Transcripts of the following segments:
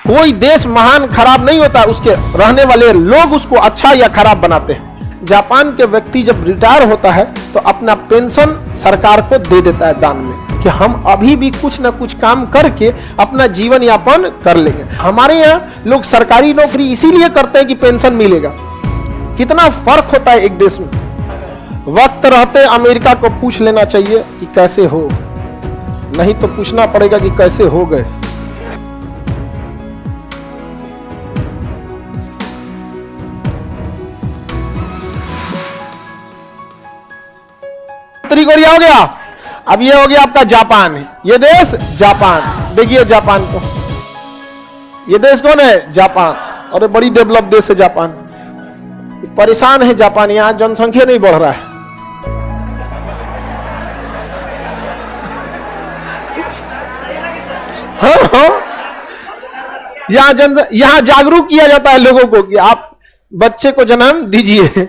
कोई देश महान खराब नहीं होता, उसके रहने वाले लोग उसको अच्छा या खराब बनाते हैं। जापान के व्यक्ति जब रिटायर होता है तो अपना पेंशन सरकार को दे देता है दान में, कि हम अभी भी कुछ ना कुछ काम करके अपना जीवन यापन कर लेंगे। हमारे यहाँ लोग सरकारी नौकरी इसीलिए करते हैं कि पेंशन मिलेगा। कितना फर्क होता है एक देश में। वक्त रहते अमेरिका को पूछ लेना चाहिए कि कैसे हो, नहीं तो पूछना पड़ेगा कि कैसे हो गए। उत्तरी कोरिया हो गया, अब ये हो गया आपका जापान। ये देश जापान, देखिए जापान को, ये देश कौन है? जापान। और बड़ी डेवलप देश है जापान। परेशान है जापान, यहां जनसंख्या नहीं बढ़ रहा है। हाँ, यहां जागरूक किया जाता है लोगों को कि आप बच्चे को जन्म दीजिए,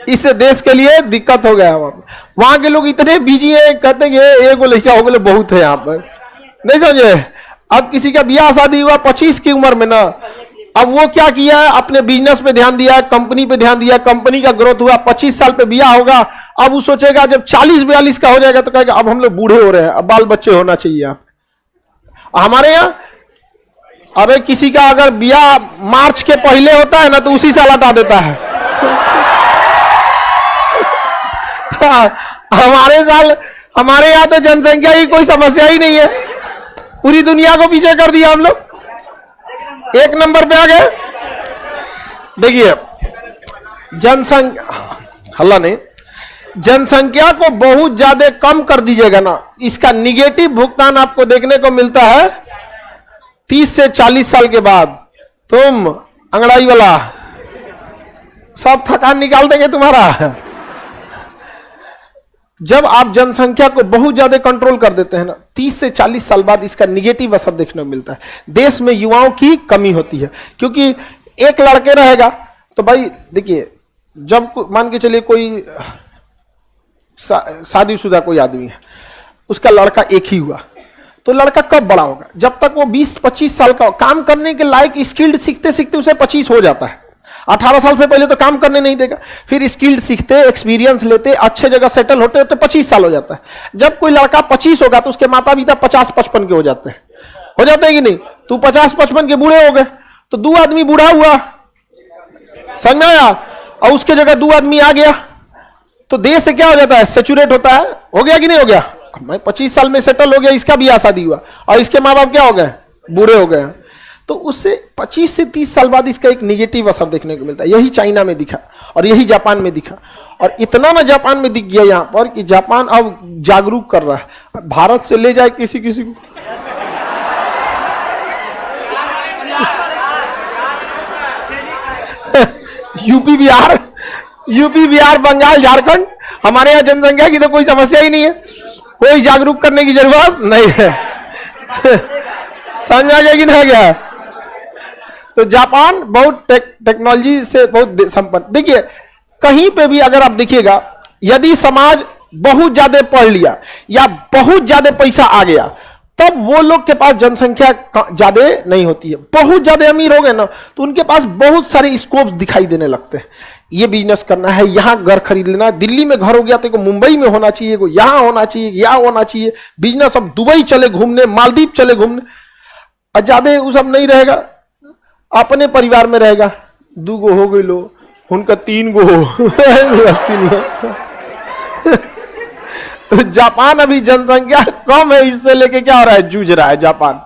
इससे देश के लिए दिक्कत हो गया। वहां के लोग इतने बिजी है, कहते हैं एक लड़का हो गए बहुत है यहाँ पर, नहीं समझे। अब किसी का ब्याह शादी हुआ 25 की उम्र में ना, अब वो क्या किया है, अपने बिजनेस पे ध्यान दिया, कंपनी पे ध्यान दिया, कंपनी का ग्रोथ हुआ, 25 साल पे ब्याह होगा। अब वो सोचेगा जब 40-42 का हो जाएगा तो कहेगा अब हम लोग बूढ़े हो रहे हैं, अब बाल बच्चे होना चाहिए। आप हमारे यहाँ अबे किसी का अगर ब्याह मार्च के पहले होता है ना तो उसी साल हटा देता है। हमारे यहाँ तो जनसंख्या की कोई समस्या ही नहीं है, पूरी दुनिया को पीछे कर दिया हम लोग, 1 नंबर पे आ गए। देखिए जनसंख्या को बहुत ज्यादा कम कर दीजिएगा ना, इसका निगेटिव भुगतान आपको देखने को मिलता है 30 से 40 साल के बाद। तुम अंगड़ाई वाला सब थकान निकाल देंगे तुम्हारा। जब आप जनसंख्या को बहुत ज्यादा कंट्रोल कर देते हैं ना, 30 से 40 साल बाद इसका निगेटिव असर देखने को मिलता है। देश में युवाओं की कमी होती है, क्योंकि एक लड़के रहेगा तो भाई देखिए, जब मान के चलिए कोई शादीशुदा कोई आदमी है, उसका लड़का एक ही हुआ, तो लड़का कब बड़ा होगा? जब तक वो 20-25 साल का काम करने के लायक स्किल्ड सीखते सीखते उसे 25 हो जाता है। 18 साल से पहले तो काम करने नहीं देगा, फिर स्किल्ड सीखते, एक्सपीरियंस लेते, अच्छे जगह सेटल होते होते 25 साल हो जाता है। जब कोई लड़का 25 होगा तो उसके माता पिता 50-55 के हो जाते हैं कि नहीं? तू 50-55 के बूढ़े हो गए तो 2 आदमी बूढ़ा हुआ, समझ में आया? और उसके जगह 2 आदमी आ गया तो देश से क्या हो जाता है? सेचुरेट होता है। हो गया कि नहीं हो गया? मैं 25 साल में सेटल हो गया, इसका भी शादी हुआ और इसके माँ बाप क्या हो गए? बूढ़े हो गए। तो उससे 25 से 30 साल बाद इसका एक निगेटिव असर देखने को मिलता है। यही चाइना में दिखा और यही जापान में दिखा, और इतना ना जापान में दिख गया यहाँ पर कि जापान अब जागरूक कर रहा है। भारत से ले जाए किसी किसी को, यूपी बिहार बंगाल झारखंड, हमारे यहाँ जनसंख्या की तो कोई समस्या ही नहीं है, कोई जागरूक करने की जरूरत नहीं है। समझ आ गया कि नहीं गया? तो जापान बहुत टेक्नोलॉजी से बहुत संपन्न। देखिए कहीं पे भी अगर आप देखिएगा, यदि समाज बहुत ज्यादा पढ़ लिया या बहुत ज्यादा पैसा आ गया, तब वो लोग के पास जनसंख्या ज्यादा नहीं होती है। बहुत ज्यादा अमीर हो गए ना तो उनके पास बहुत सारे स्कोप्स दिखाई देने लगते हैं। ये बिजनेस करना है, यहाँ घर खरीद लेना, दिल्ली में घर हो गया तो मुंबई में होना चाहिए, यहाँ होना चाहिए, यहाँ होना चाहिए बिजनेस। अब दुबई चले घूमने, मालदीव चले घूमने, और ज्यादा वो सब नहीं रहेगा, अपने परिवार में रहेगा। 2 गो हो गई लो, उनका 3 गो तो जापान अभी जनसंख्या कम है, इससे लेके क्या हो रहा है? जूझ रहा है जापान।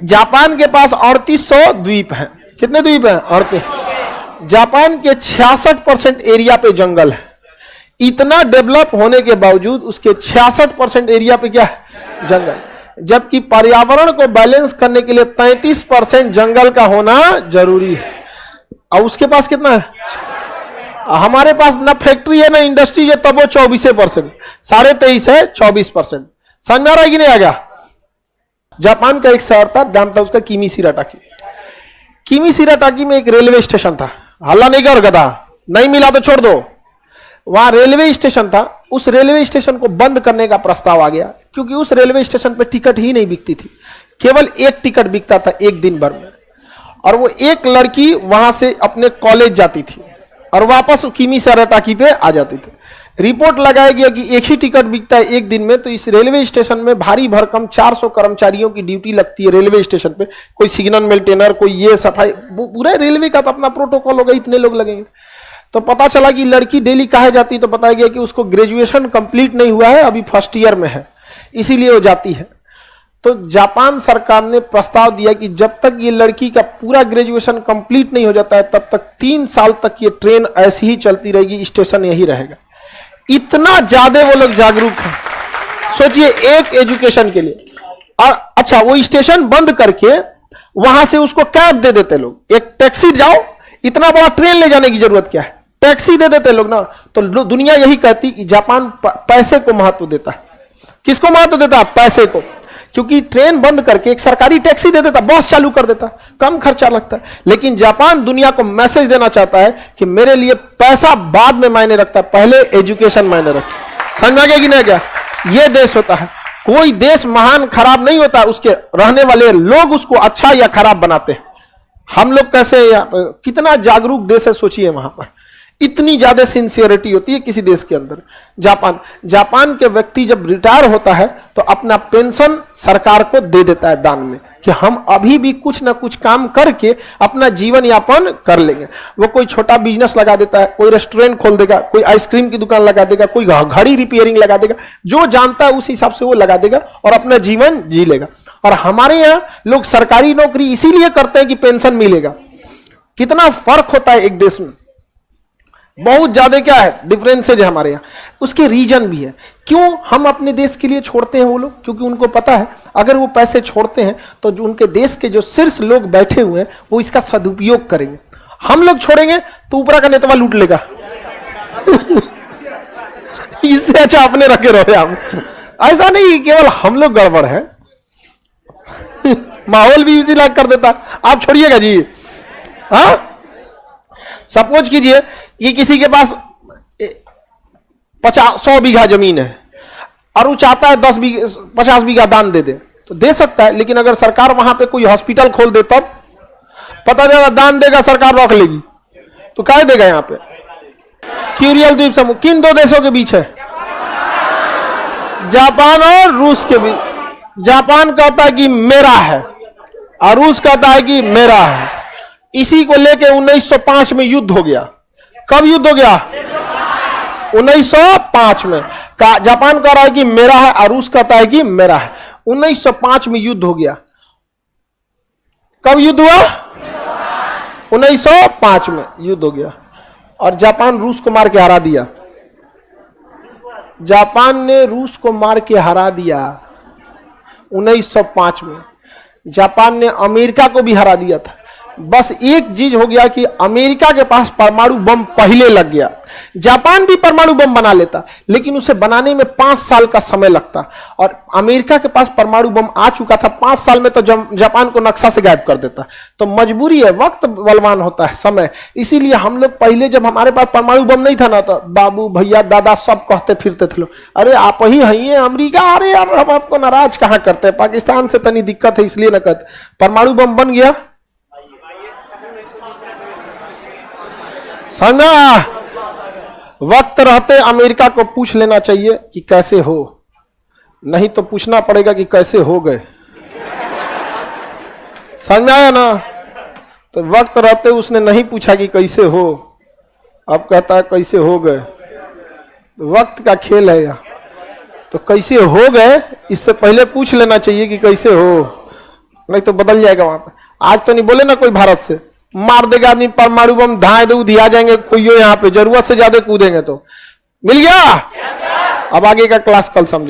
जापान के पास 3800 द्वीप हैं। कितने द्वीप हैं? 38। जापान के 66% एरिया पे जंगल है। इतना डेवलप होने के बावजूद उसके 66% एरिया पे क्या है? जंगल। जबकि पर्यावरण को बैलेंस करने के लिए 33% जंगल का होना जरूरी है, और उसके पास कितना है? हमारे पास ना फैक्ट्री है ना इंडस्ट्री है, तब वो 24%, 23.5 है, 24%। समझ में आ रहा है कि नहीं आ गया? जापान का एक शहर था, नाम था उसका किमिशिराटाकी। किमिशिराटाकी में एक रेलवे स्टेशन था, हल्ला नहीं कर था, नहीं मिला तो छोड़ दो। वहां रेलवे स्टेशन था, उस रेलवे स्टेशन को बंद करने का प्रस्ताव आ गया, क्योंकि उस रेलवे स्टेशन पे टिकट ही नहीं बिकती थी। केवल एक टिकट बिकता था एक दिन भर में, और वो एक लड़की वहां से अपने कॉलेज जाती थी और वापस किमी से अराटाकी पे आ जाती थी। रिपोर्ट लगाया गया कि एक ही टिकट बिकता है एक दिन में, तो इस रेलवे स्टेशन में भारी भरकम 400 कर्मचारियों की ड्यूटी लगती है रेलवे स्टेशन पे, कोई सिग्नल मेंटेनर, कोई ये सफाई, पूरा रेलवे का तो अपना प्रोटोकॉल होगा, इतने लोग लगेंगे। तो पता चला कि लड़की डेली कहाँ जाती, तो बताया गया कि उसको ग्रेजुएशन कंप्लीट नहीं हुआ है, अभी फर्स्ट ईयर में है, इसीलिए वो जाती है। तो जापान सरकार ने प्रस्ताव दिया कि जब तक ये लड़की का पूरा ग्रेजुएशन कंप्लीट नहीं हो जाता है तब तक 3 साल तक ये ट्रेन ऐसी ही चलती रहेगी, स्टेशन यही रहेगा। इतना ज्यादा वो लोग जागरूक हैं, सोचिए, एक एजुकेशन के लिए। और अच्छा, वो स्टेशन बंद करके वहां से उसको कैब दे देते लोग, एक टैक्सी जाओ, इतना बड़ा ट्रेन ले जाने की जरूरत क्या है, टैक्सी दे देते लोग ना। तो दुनिया यही कहती कि जापान पैसे को महत्व देता है। किसको महत्व देता है? पैसे को। क्योंकि ट्रेन बंद करके एक सरकारी टैक्सी दे देता, बस चालू कर देता, कम खर्चा लगता है। लेकिन जापान दुनिया को मैसेज देना चाहता है कि मेरे लिए पैसा बाद में मायने रखता है, पहले एजुकेशन मायने रखता है। समझ में गया कि नहीं? क्या ये देश होता है। कोई देश महान खराब नहीं होता, उसके रहने वाले लोग उसको अच्छा या खराब बनाते हैं। हम लोग कैसे, कितना जागरूक देश है, सोचिए। वहां पर इतनी ज्यादा सिंसियरिटी होती है किसी देश के अंदर। जापान के व्यक्ति जब रिटायर होता है तो अपना पेंशन सरकार को दे देता है दान में, कि हम अभी भी कुछ ना कुछ काम करके अपना जीवन यापन कर लेंगे। वो कोई छोटा बिजनेस लगा देता है, कोई रेस्टोरेंट खोल देगा, कोई आइसक्रीम की दुकान लगा देगा, कोई घड़ी रिपेयरिंग लगा देगा, जो जानता है उस हिसाब से वो लगा देगा और अपना जीवन जी लेगा। और हमारे यहाँ लोग सरकारी नौकरी इसीलिए करते हैं कि पेंशन मिलेगा। कितना फर्क होता है एक देश में, बहुत ज्यादा क्या है डिफरेंसेज है हमारे यहाँ। उसके रीजन भी है क्यों हम अपने देश के लिए छोड़ते हैं वो लोग, क्योंकि उनको पता है अगर वो पैसे छोड़ते हैं तो जो उनके देश के जो शीर्ष लोग बैठे हुए हैं वो इसका सदुपयोग करेंगे। हम लोग छोड़ेंगे तो ऊपरा का नेतवा लूट लेगा। इससे अच्छा अपने रखे रहो आप। ऐसा नहीं केवल हम लोग गड़बड़ है, माहौल भी इसी लायक कर देता। आप छोड़िएगा जी। हाँ, सपोज कीजिए कि किसी के पास 100 बीघा जमीन है और वो चाहता है 50 बीघा दान दे दे, तो दे सकता है। लेकिन अगर सरकार वहां पे कोई हॉस्पिटल खोल दे तब पता चला दान देगा सरकार रख लेगी, तो क्या देगा? यहां पे क्यूरियल द्वीप समूह किन 2 देशों के बीच है? जापान और रूस के बीच। जापान कहता है कि मेरा है और रूस कहता है कि मेरा है। इसी को लेके 1905 में युद्ध हो गया। कब युद्ध हो गया? 1905 में। जापान कह रहा है कि मेरा है और रूस कहता है कि मेरा है। 1905 में युद्ध हो गया। कब युद्ध हुआ? 1905 में युद्ध हो गया और जापान रूस को मार के हरा दिया। जापान ने रूस को मार के हरा दिया 1905 में। जापान ने अमेरिका को भी हरा दिया था। बस एक चीज हो गया कि अमेरिका के पास परमाणु बम पहले लग गया। जापान भी परमाणु बम बना लेता, लेकिन उसे बनाने में 5 साल का समय लगता, और अमेरिका के पास परमाणु बम आ चुका था। 5 साल में तो जापान को नक्शा से गायब कर देता। तो मजबूरी है, वक्त बलवान होता है, समय। इसीलिए हम लोग पहले जब हमारे पास परमाणु बम नहीं था ना, तो बाबू भैया दादा सब कहते फिरते थे लोग, अरे आप ही हैं अमेरिका, अरे यार हम आपको नाराज कहां करते हैं, पाकिस्तान से तनी दिक्कत है इसलिए ना कहते। परमाणु बम बन गया, समझा? वक्त रहते अमेरिका को पूछ लेना चाहिए कि कैसे हो, नहीं तो पूछना पड़ेगा कि कैसे हो गए। समझ आया ना? तो वक्त रहते उसने नहीं पूछा कि कैसे हो, अब कहता है कैसे हो गए। तो वक्त का खेल है यह। तो कैसे हो गए इससे पहले पूछ लेना चाहिए कि कैसे हो, नहीं तो बदल जाएगा वहां पे। आज तो नहीं बोले ना कोई भारत से मार देगा आदमी परमाणु बम, धाए दे दिया जाएंगे कोई यहाँ पे, जरूरत से ज्यादा कूदेंगे तो। मिल गया? अब आगे का क्लास कल समझे।